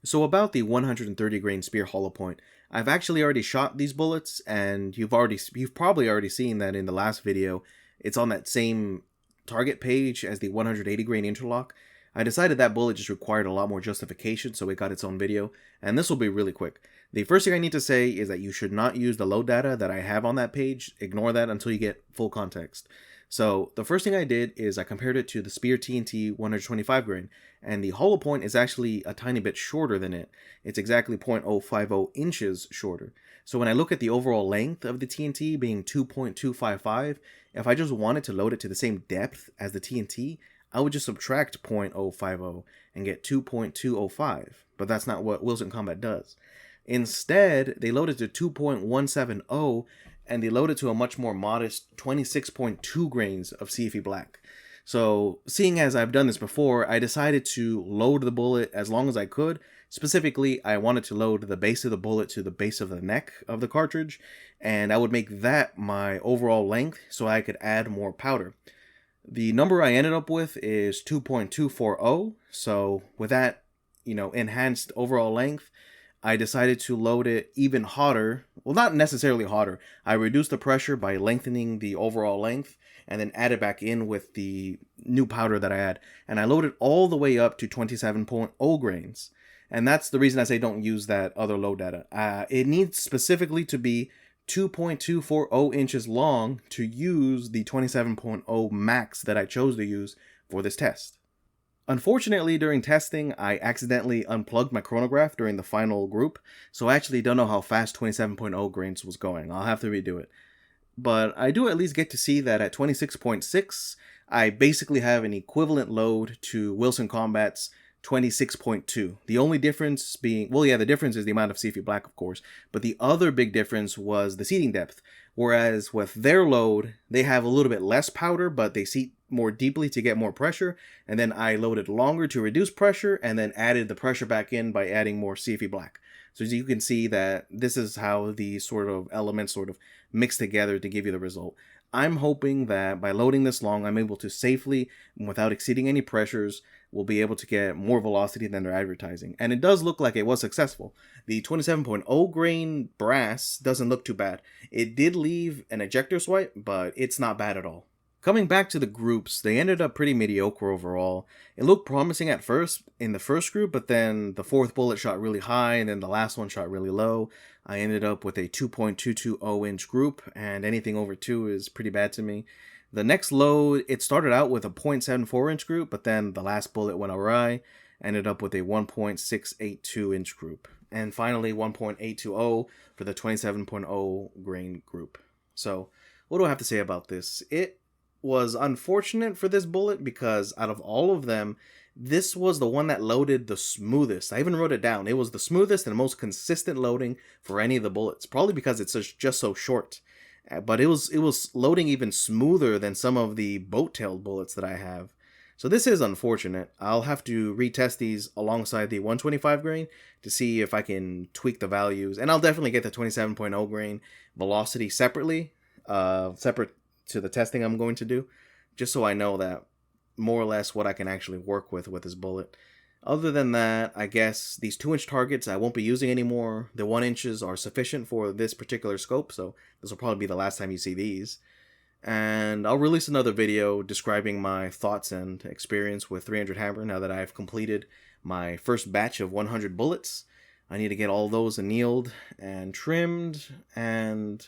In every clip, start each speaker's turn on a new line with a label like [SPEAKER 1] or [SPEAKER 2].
[SPEAKER 1] So about the 130 grain Speer Hollow Point, I've actually already shot these bullets, and you've probably already seen that in the last video. It's on that same target page as the 180 grain interlock. I decided that bullet just required a lot more justification, so it got its own video, and this will be really quick. The first thing I need to say is that you should not use the load data that I have on that page. Ignore that until you get full context. So the first thing I did is I compared it to the Speer TNT 125 grain, and the hollow point is actually a tiny bit shorter than it. It's exactly 0.050 inches shorter. So when I look at the overall length of the TNT being 2.255, if I just wanted to load it to the same depth as the TNT, I would just subtract 0.050 and get 2.205, but that's not what Wilson Combat does. Instead, they load it to 2.170, and they load it to a much more modest 26.2 grains of CFE black. So, seeing as I've done this before, I decided to load the bullet as long as I could. Specifically, I wanted to load the base of the bullet to the base of the neck of the cartridge, and I would make that my overall length so I could add more powder. The number I ended up with is 2.240, so with that, enhanced overall length, I decided to load it even hotter. Well, not necessarily hotter. I reduced the pressure by lengthening the overall length and then add it back in with the new powder that I had. And I loaded all the way up to 27.0 grains. And that's the reason I say don't use that other load data. It needs specifically to be 2.240 inches long to use the 27.0 max that I chose to use for this test. Unfortunately, during testing, I accidentally unplugged my chronograph during the final group, so I actually don't know how fast 27.0 grains was going. I'll have to redo it. But I do at least get to see that at 26.6, I basically have an equivalent load to Wilson Combat's 26.2. The only difference being, the difference is the amount of CFE black, of course, but the other big difference was the seating depth. Whereas with their load, they have a little bit less powder, but they seat more deeply to get more pressure, and then I loaded longer to reduce pressure, and then added the pressure back in by adding more CFE black. So as you can see that this is how these sort of elements sort of mix together to give you the result. I'm hoping that by loading this long, I'm able to safely, without exceeding any pressures, will be able to get more velocity than they're advertising. And it does look like it was successful. The 27.0 grain brass doesn't look too bad. It did leave an ejector swipe, but it's not bad at all. Coming back to the groups, they ended up pretty mediocre overall. It looked promising at first in the first group, but then the fourth bullet shot really high, and then the last one shot really low. I ended up with a 2.220 inch group, and anything over 2 is pretty bad to me. The next load, it started out with a 0.74 inch group, but then the last bullet went awry. Ended up with a 1.682 inch group. And finally, 1.820 for the 27.0 grain group. So, what do I have to say about this? It was unfortunate for this bullet because out of all of them, this was the one that loaded the smoothest. I even wrote it down. It was the smoothest and most consistent loading for any of the bullets. Probably because it's just so short. But it was loading even smoother than some of the boat-tailed bullets that I have. So this is unfortunate. I'll have to retest these alongside the 125 grain to see if I can tweak the values. And I'll definitely get the 27.0 grain velocity separately, separate to the testing I'm going to do, just so I know that more or less what I can actually work with this bullet. Other than that, I guess these 2-inch targets I won't be using anymore. The 1 inches are sufficient for this particular scope, so this will probably be the last time you see these. And I'll release another video describing my thoughts and experience with 300 hammer now that I've completed my first batch of 100 bullets. I need to get all those annealed and trimmed, and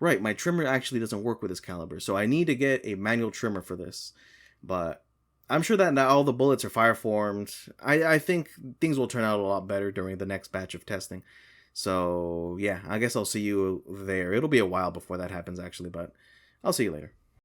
[SPEAKER 1] right, my trimmer actually doesn't work with this caliber, so I need to get a manual trimmer for this. But I'm sure that now all the bullets are fire formed. I think things will turn out a lot better during the next batch of testing. So yeah, I guess I'll see you there. It'll be a while before that happens actually, but I'll see you later.